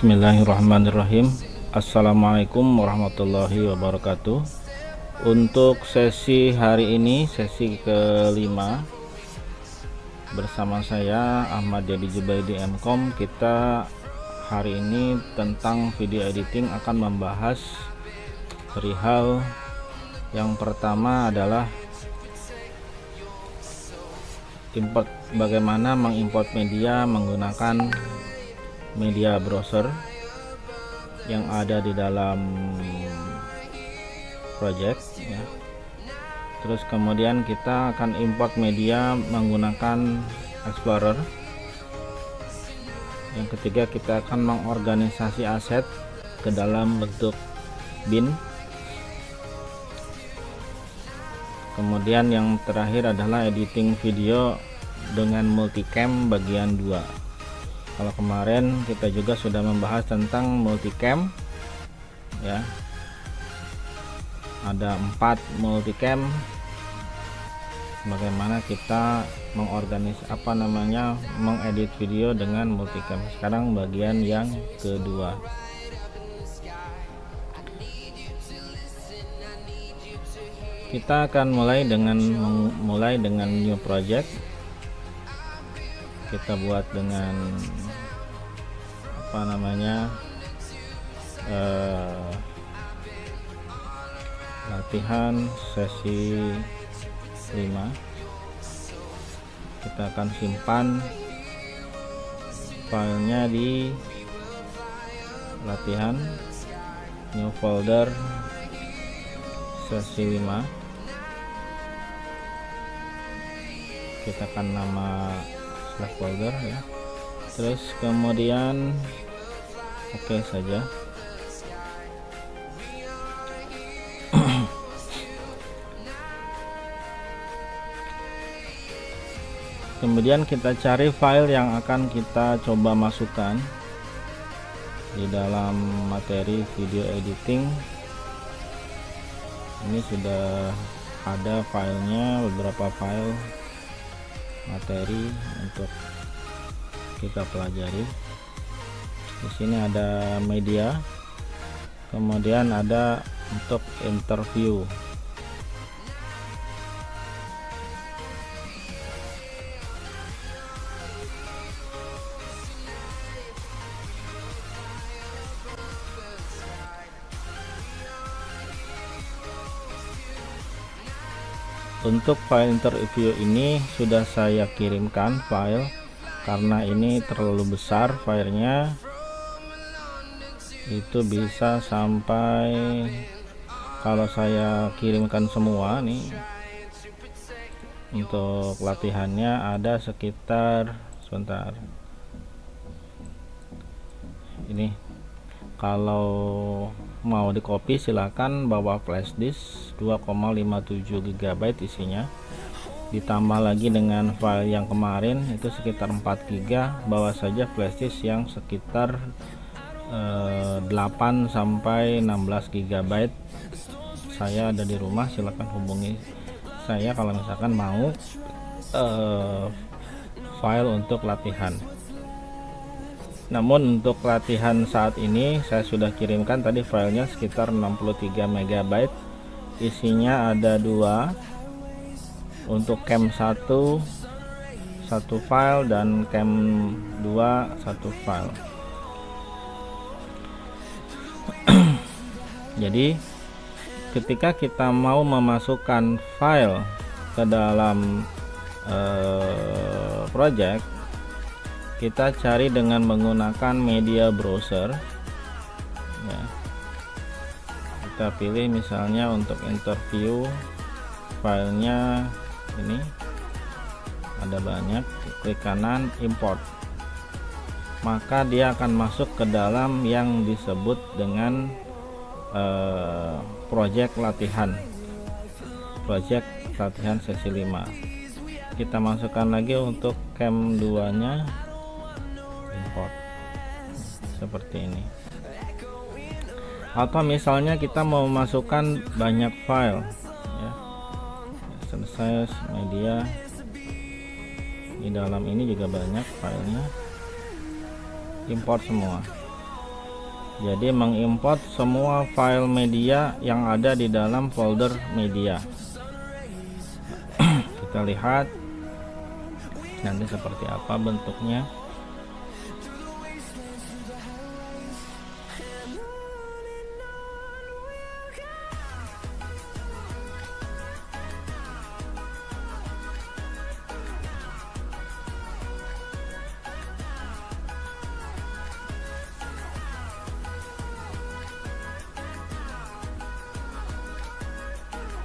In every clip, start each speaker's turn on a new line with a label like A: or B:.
A: Bismillahirrahmanirrahim. Assalamualaikum warahmatullahi wabarakatuh. Untuk sesi hari ini, sesi kelima, bersama saya Ahmad Jadi Jubaidi MCom. Kita hari ini tentang video editing akan membahas perihal yang pertama adalah import, bagaimana mengimport media menggunakan media browser yang ada di dalam project ya. Terus kemudian kita akan import media menggunakan Explorer. Yang ketiga, kita akan mengorganisasi aset ke dalam bentuk bin. Kemudian yang terakhir adalah editing video dengan multicam bagian 2. Kalau kemarin kita juga sudah membahas tentang multicam ya, ada 4 multicam, bagaimana kita mengedit video dengan multicam. Sekarang bagian yang kedua. Kita akan mulai dengan new project. Kita buat dengan latihan sesi 5. Kita akan simpan filenya di latihan, new folder sesi 5. Kita akan nama slash folder ya. Terus kemudian oke saja. Kemudian kita cari file yang akan kita coba masukkan di dalam materi video editing. Ini sudah ada filenya, beberapa file materi untuk kita pelajari. Di sini ada media, kemudian ada untuk interview. Untuk file interview ini sudah saya kirimkan file, karena ini terlalu besar filenya, itu bisa sampai, kalau saya kirimkan semua nih untuk latihannya, ada sekitar, sebentar, ini kalau mau di copy silakan bawa flash disk 2,57 GB isinya, ditambah lagi dengan file yang kemarin itu sekitar 4 GB, bawa saja flash disk yang sekitar 8 sampai 16 GB. Saya ada di rumah, silakan hubungi saya kalau misalkan mau file untuk latihan. Namun untuk latihan saat ini saya sudah kirimkan tadi filenya sekitar 63 MB. Isinya ada 2, untuk cam 1 satu file dan cam 2 satu file. Jadi ketika kita mau memasukkan file ke dalam project, kita cari dengan menggunakan media browser ya. Kita pilih misalnya untuk interview, filenya ini ada banyak, klik kanan import, maka dia akan masuk ke dalam yang disebut dengan project latihan sesi 5. Kita masukkan lagi untuk cam 2 nya, import seperti ini. Atau misalnya kita mau memasukkan banyak file ya, selesai media, di dalam ini juga banyak filenya, import semua. Jadi mengimport semua file media yang ada di dalam folder media. Kita lihat nanti seperti apa bentuknya.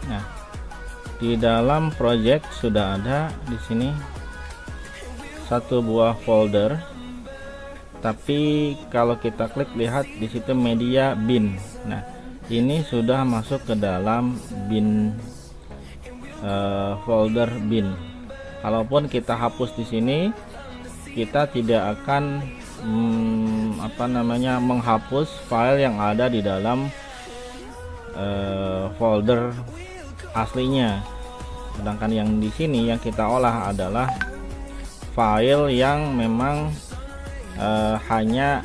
A: Nah, di dalam project sudah ada di sini satu buah folder, tapi kalau kita klik lihat di situ media bin. Nah, ini sudah masuk ke dalam bin, folder bin. Kalaupun kita hapus di sini, kita tidak akan menghapus file yang ada di dalam folder aslinya. Sedangkan yang di sini yang kita olah adalah file yang memang hanya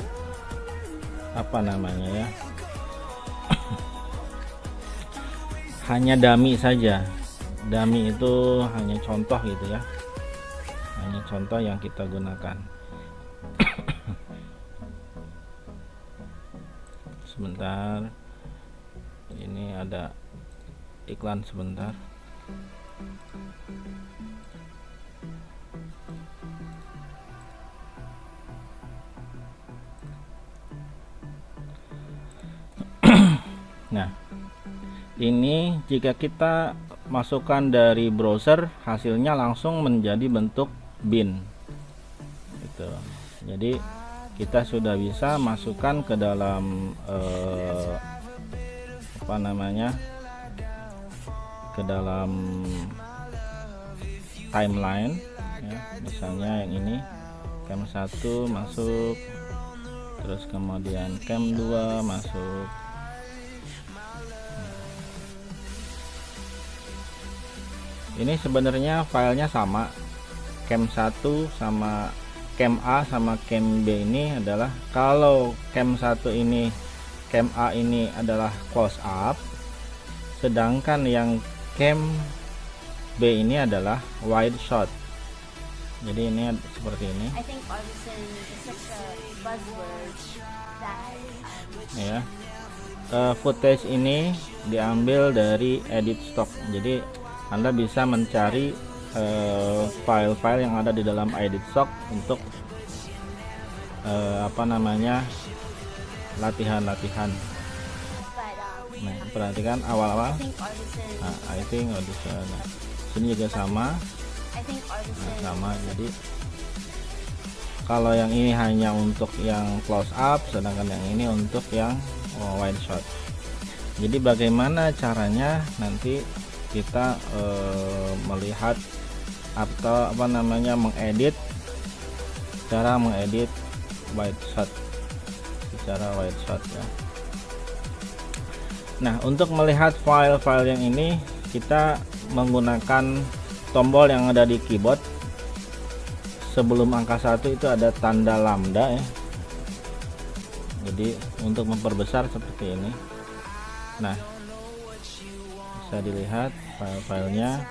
A: hanya dummy saja. Dummy itu hanya contoh gitu ya, hanya contoh yang kita gunakan. Sebentar, ini ada iklan sebentar. Nah, ini jika kita masukkan dari browser, hasilnya langsung menjadi bentuk bin gitu. Jadi kita sudah bisa masukkan ke dalam ke dalam timeline ya. Misalnya yang ini cam 1 masuk, terus kemudian cam 2 masuk. Ini sebenarnya filenya sama, cam 1 sama cam A sama cam B ini adalah, kalau cam 1 ini cam A ini adalah close up, sedangkan yang cam B ini adalah wide shot. Jadi ini seperti ini ya. Footage ini diambil dari edit stock, jadi Anda bisa mencari file-file yang ada di dalam edit stock untuk latihan-latihan. Nah, perhatikan awal-awal. Nah, I think audition. Nah, sini juga sama. Nah, sama. Jadi kalau yang ini hanya untuk yang close up, sedangkan yang ini untuk yang wide shot. Jadi bagaimana caranya nanti kita melihat atau mengedit, cara mengedit wide shot, secara wide shot ya. Nah, untuk melihat file-file yang ini kita menggunakan tombol yang ada di keyboard. Sebelum angka 1 itu ada tanda lambda ya. Jadi untuk memperbesar seperti ini. Nah, bisa dilihat file-filenya,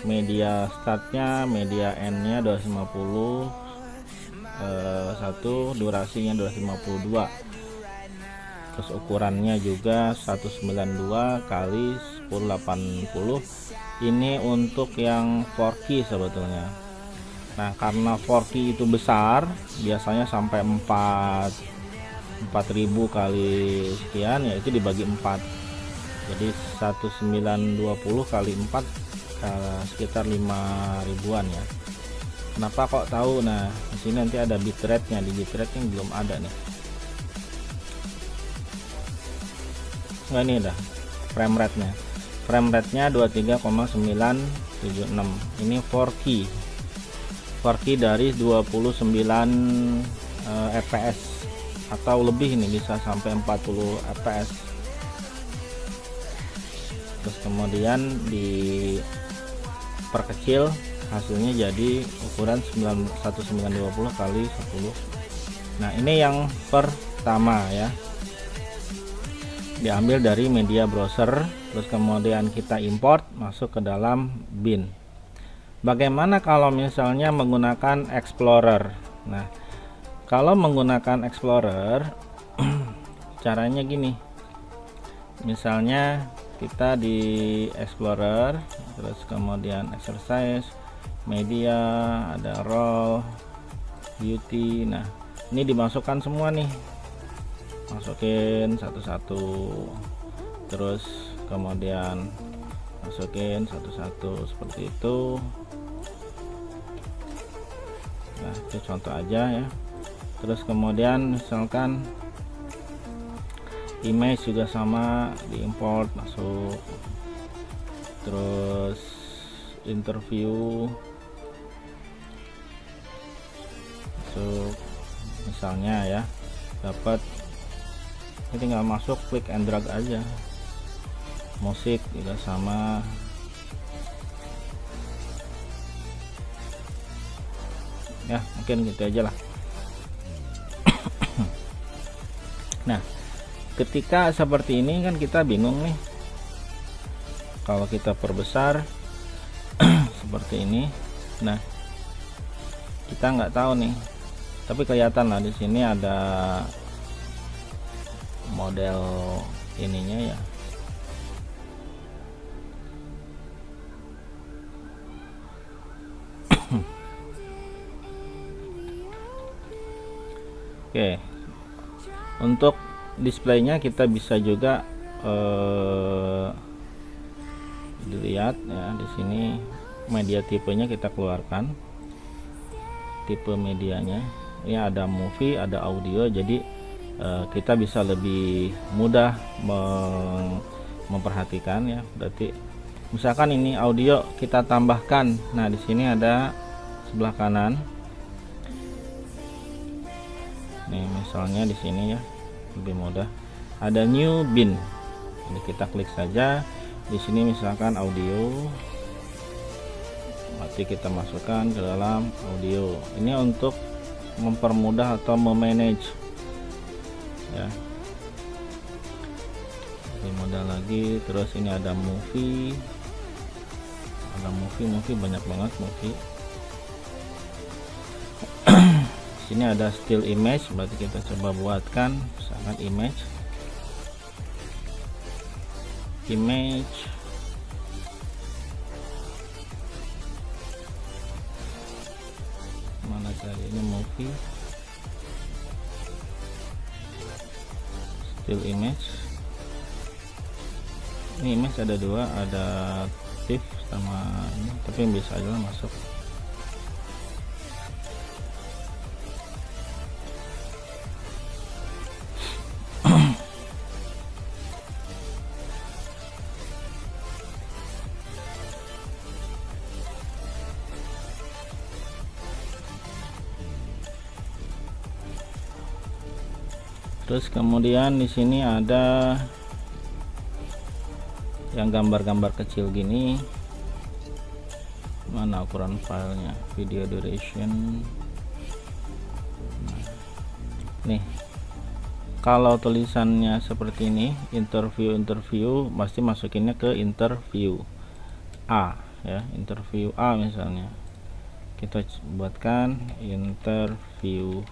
A: media startnya, media endnya 250, durasinya 252, terus ukurannya juga 192 kali 1080. Ini untuk yang 4K sebetulnya. Nah, karena 4K itu besar, biasanya sampai 4000 kali sekian, ya itu dibagi 4. Jadi 1920 kali 4 sekitar 5.000-an ya. Kenapa kok tahu? Nah, di sini nanti ada bitrate-nya. Di bitrate yang belum ada nih. Nah, ini udah frame rate-nya. Frame rate-nya 23,976. Ini 4K. 4K dari 29 fps atau lebih, ini bisa sampai 40 fps. Terus kemudian diperkecil, hasilnya jadi ukuran 1920 kali 10. Nah, ini yang pertama ya. diambil dari media browser, terus kemudian kita import masuk ke dalam bin. Bagaimana kalau misalnya menggunakan Explorer? Nah, kalau menggunakan Explorer caranya gini. Misalnya kita di Explorer, terus kemudian exercise, media, ada role, beauty. Nah, ini dimasukkan semua nih, masukin satu-satu, terus kemudian masukin satu-satu seperti itu. Nah, itu contoh aja ya. Terus kemudian misalkan image juga sama, diimport masuk, terus interview masuk, misalnya ya, dapat, ini tinggal masuk, klik and drag aja. Musik juga sama, ya mungkin gitu aja lah. Nah, ketika seperti ini kan kita bingung nih, kalau kita perbesar seperti ini. Nah, kita nggak tahu nih, tapi kelihatan lah di sini ada model ininya ya. Oke, untuk displaynya kita bisa juga dilihat ya, di sini media tipenya kita keluarkan, tipe medianya. Ini ada movie, ada audio, jadi kita bisa lebih mudah memperhatikan ya. Berarti misalkan ini audio kita tambahkan, nah di sini ada sebelah kanan nih, misalnya di sini ya, lebih mudah, ada new bin. Jadi kita klik saja di sini, misalkan audio, nanti kita masukkan ke dalam audio. Ini untuk mempermudah atau memanage ya, lebih mudah lagi. Terus ini ada movie, banyak banget movie. Sini ada still image, berarti kita coba buatkan misalkan image mana tadi, ini movie, still image. Ini image ada dua, ada TIFF sama ini, tapi yang bisa aja lah masuk. Terus kemudian di sini ada yang gambar-gambar kecil gini. Mana ukuran filenya? Video duration. Nah, nih, kalau tulisannya seperti ini, interview, pasti masukinnya ke interview A ya, interview A misalnya. Kita buatkan interview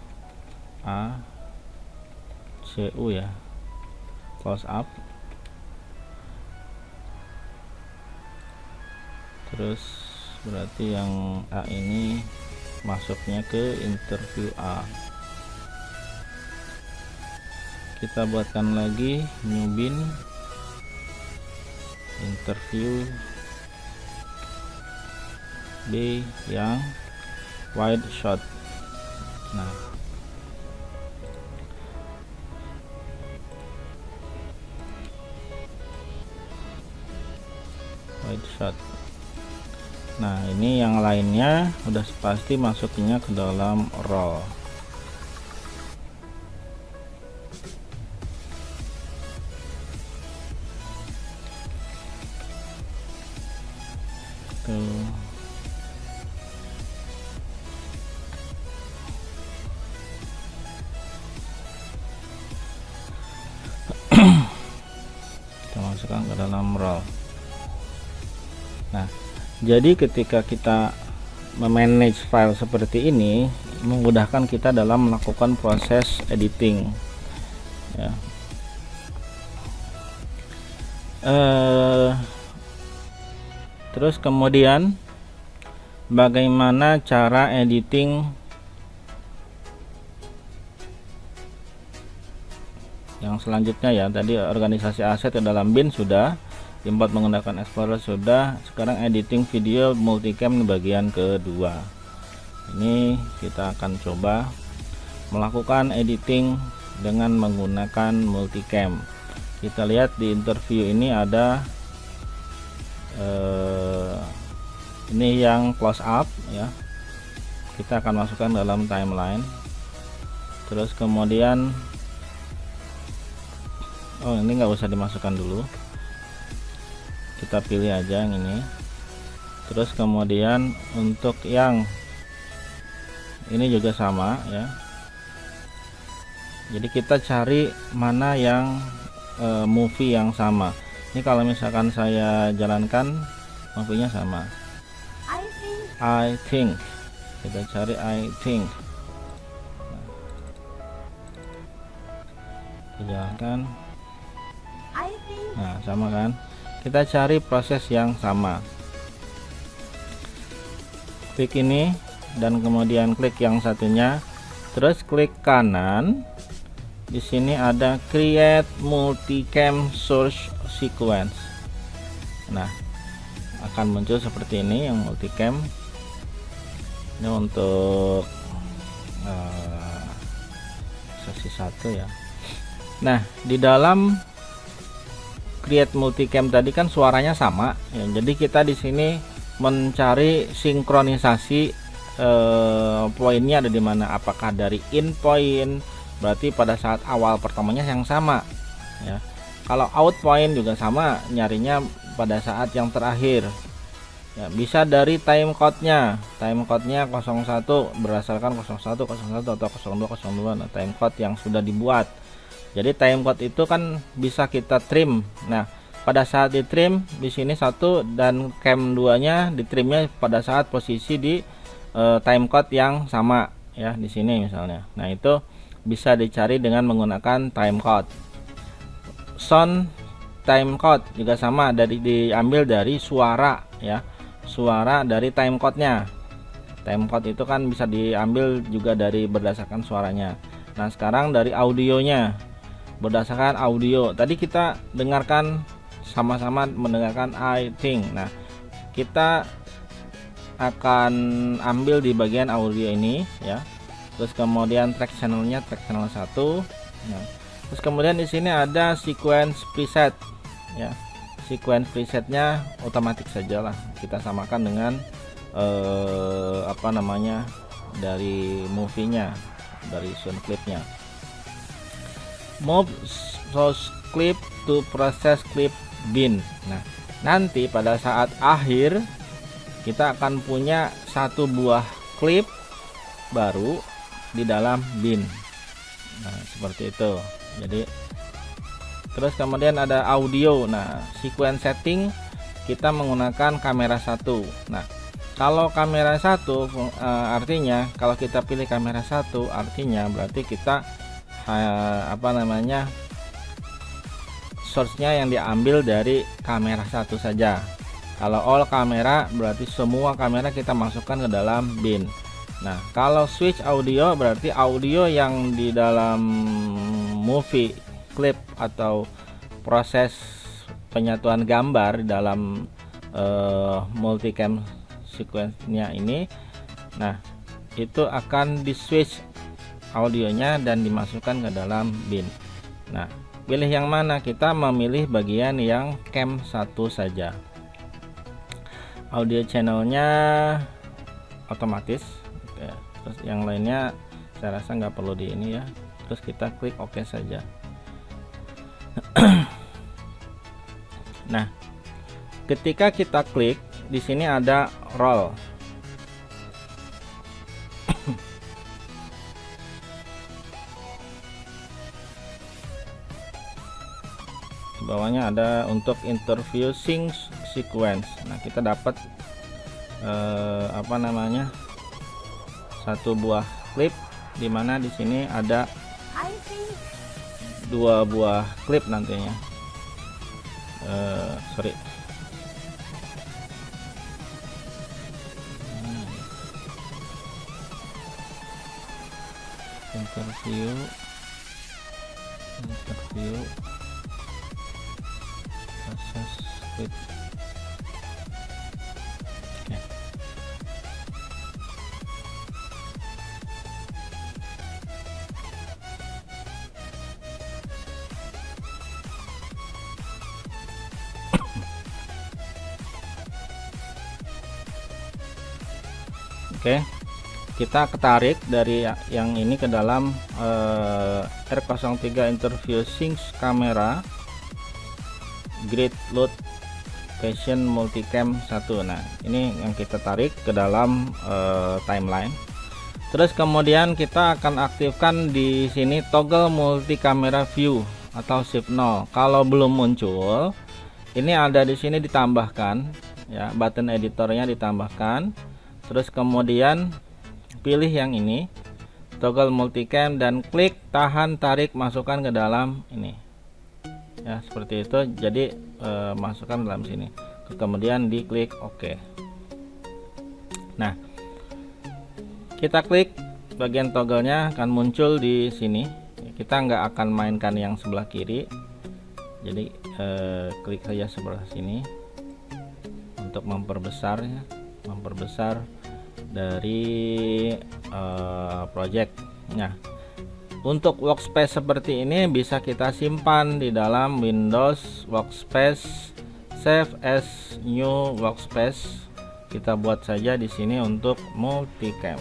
A: A, CU ya, close up. Terus berarti yang A ini masuknya ke interview A. Kita buatkan lagi new bin, interview B yang wide shot. Nah, wide shot. Nah, ini yang lainnya udah pasti masuknya ke dalam roll. Tuh. masukkan ke dalam roll. Nah, jadi ketika kita memanage file seperti ini memudahkan kita dalam melakukan proses editing ya. Terus kemudian bagaimana cara editing yang selanjutnya ya. Tadi organisasi aset ke dalam bin sudah, import menggunakan Explorer sudah, sekarang editing video multicam di bagian kedua. Ini kita akan coba melakukan editing dengan menggunakan multicam. Kita lihat di interview ini ada ini yang close up ya, kita akan masukkan dalam timeline. Terus kemudian ini nggak usah dimasukkan dulu, kita pilih aja yang ini. Terus kemudian untuk yang ini juga sama ya, jadi kita cari mana yang movie yang sama. Ini kalau misalkan saya jalankan movie-nya sama, I think kita cari I think, kita jalankan, nah sama kan, kita cari proses yang sama, klik ini dan kemudian klik yang satunya, terus klik kanan. Di sini ada create multicam source sequence. Nah, akan muncul seperti ini yang multicam. Ini untuk sesi 1 ya. Nah, di dalam create multicam tadi kan suaranya sama ya. Jadi kita di sini mencari sinkronisasi poinnya ada di mana. Apakah dari in point, berarti pada saat awal pertamanya yang sama ya. Kalau out point juga sama, nyarinya pada saat yang terakhir ya. Bisa dari timecode-nya 01 berdasarkan 01, 01 atau 02, 02. Nah, timecode yang sudah dibuat. Jadi timecode itu kan bisa kita trim. Nah, pada saat di trim di sini 1 dan cam 2 nya di trimnya pada saat posisi di timecode yang sama ya, di sini misalnya. Nah, itu bisa dicari dengan menggunakan timecode. Sound timecode juga sama, diambil dari suara ya, suara dari timecode-nya. Timecode itu kan bisa diambil juga dari berdasarkan suaranya. Nah, sekarang dari audionya, berdasarkan audio tadi kita dengarkan, sama-sama mendengarkan I think. Nah, kita akan ambil di bagian audio ini ya. Terus kemudian track channelnya, track channel 1 ya. Terus kemudian di sini ada sequence preset ya. Sequence presetnya otomatis sajalah, kita samakan dengan apa namanya, dari movie-nya, dari sound clip-nya. Move source clip to process clip bin. Nah, nanti pada saat akhir kita akan punya satu buah klip baru di dalam bin. Nah, seperti itu. Jadi terus kemudian ada audio. Nah, sequence setting kita menggunakan kamera 1. Nah, kalau kamera 1 artinya kalau kita pilih kamera 1 artinya berarti kita apa namanya, source-nya yang diambil dari kamera 1 saja. Kalau all kamera berarti semua kamera kita masukkan ke dalam bin. Nah, kalau switch audio berarti audio yang di dalam movie clip atau proses penyatuan gambar di dalam multicam sequence-nya ini. Nah, itu akan di switch audionya dan dimasukkan ke dalam bin. Nah, pilih yang mana? Kita memilih bagian yang cam 1 saja. Audio channelnya otomatis ya. Terus yang lainnya saya rasa nggak perlu di ini ya. Terus kita klik OK saja. Nah, ketika kita klik di sini ada roll. bawahnya ada untuk interview sync sequence. Nah, kita dapat apa namanya, satu buah klip, dimana di sini ada 2 buah klip nantinya. Sorry, interview proses klip. Oke. Oke, kita ketarik dari yang ini ke dalam R03 interview sync kamera grid load fashion multicam 1. Nah, ini yang kita tarik ke dalam timeline. Terus kemudian kita akan aktifkan di sini toggle multi camera view atau shift 0. Kalau belum muncul, ini ada di sini ditambahkan ya, button editornya ditambahkan. Terus kemudian pilih yang ini toggle multicam dan klik tahan tarik masukkan ke dalam ini ya, seperti itu. Jadi masukkan dalam sini, kemudian diklik OK. Nah, kita klik bagian toggle-nya akan muncul di sini. Kita nggak akan mainkan yang sebelah kiri, jadi klik saja sebelah sini untuk memperbesar ya, memperbesar dari project-nya. Untuk workspace seperti ini bisa kita simpan di dalam Windows Workspace, Save as New Workspace. Kita buat saja di sini untuk multicam.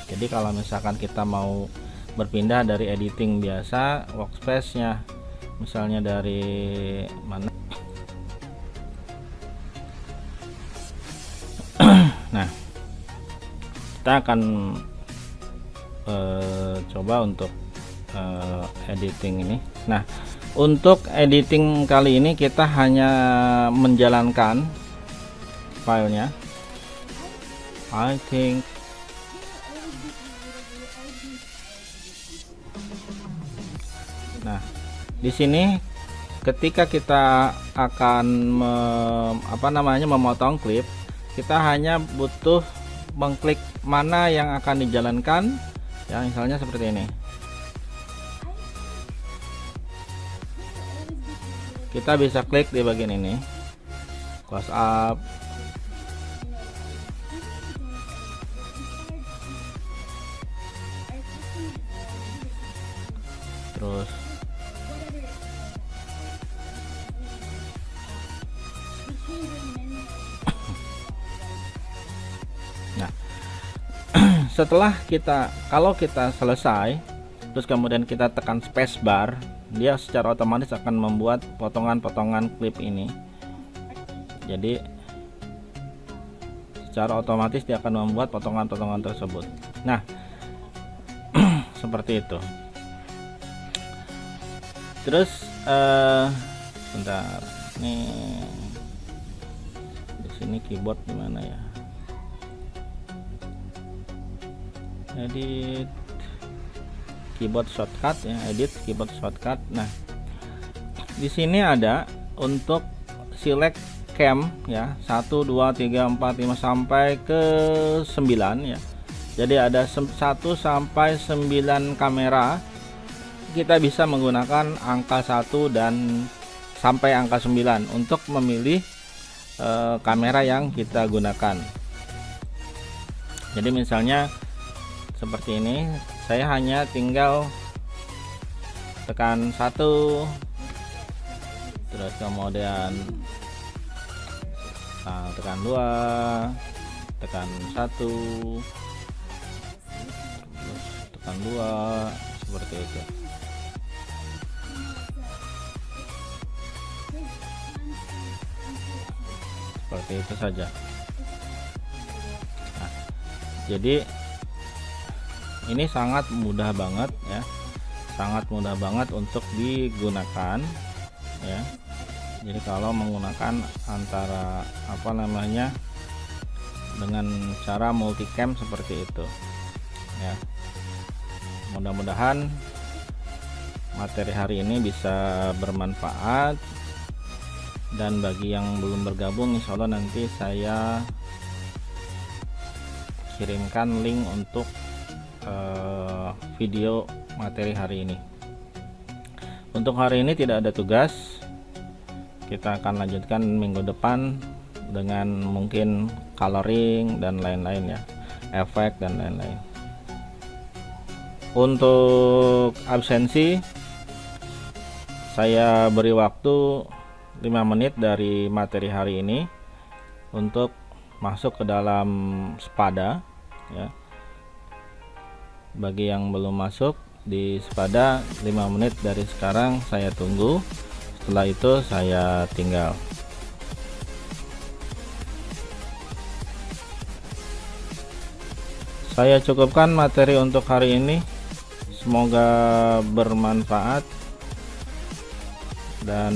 A: Jadi kalau misalkan kita mau berpindah dari editing biasa, workspace-nya misalnya dari mana. Nah, kita akan coba untuk editing ini. Nah, untuk editing kali ini kita hanya menjalankan filenya. I think nah, di sini ketika kita akan memotong klip, kita hanya butuh mengklik mana yang akan dijalankan ya, misalnya seperti ini. Kita bisa klik di bagian ini, close up, terus nah setelah kalau kita selesai, terus kemudian kita tekan spacebar, dia secara otomatis akan membuat potongan-potongan klip ini. Jadi secara otomatis dia akan membuat potongan-potongan tersebut. Nah, seperti itu. Terus bentar, nih di sini keyboard dimana ya? Edit keyboard shortcut ya, edit keyboard shortcut. Nah, di sini ada untuk select cam ya, 1 2 3 4 5 sampai ke 9 ya. Jadi ada 1 sampai 9 kamera. Kita bisa menggunakan angka 1 dan sampai angka 9 untuk memilih kamera yang kita gunakan. Jadi misalnya seperti ini, saya hanya tinggal tekan 1, terus kemudian tekan 2, tekan 1, terus tekan 2, seperti itu. Seperti itu saja. Nah, jadi ini sangat mudah banget ya, sangat mudah banget untuk digunakan ya. Jadi kalau menggunakan antara dengan cara multicam seperti itu ya. Mudah-mudahan materi hari ini bisa bermanfaat, dan bagi yang belum bergabung, insya Allah nanti saya kirimkan link untuk video materi hari ini. Untuk hari ini tidak ada tugas, kita akan lanjutkan minggu depan dengan mungkin coloring dan lain-lain ya, efek dan lain-lain. Untuk absensi saya beri waktu 5 menit dari materi hari ini untuk masuk ke dalam Spada ya. Bagi yang belum masuk di Spada, 5 menit dari sekarang saya tunggu, setelah itu saya tinggal. Saya cukupkan materi untuk hari ini, semoga bermanfaat, dan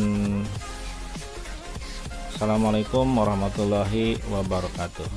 A: assalamualaikum warahmatullahi wabarakatuh.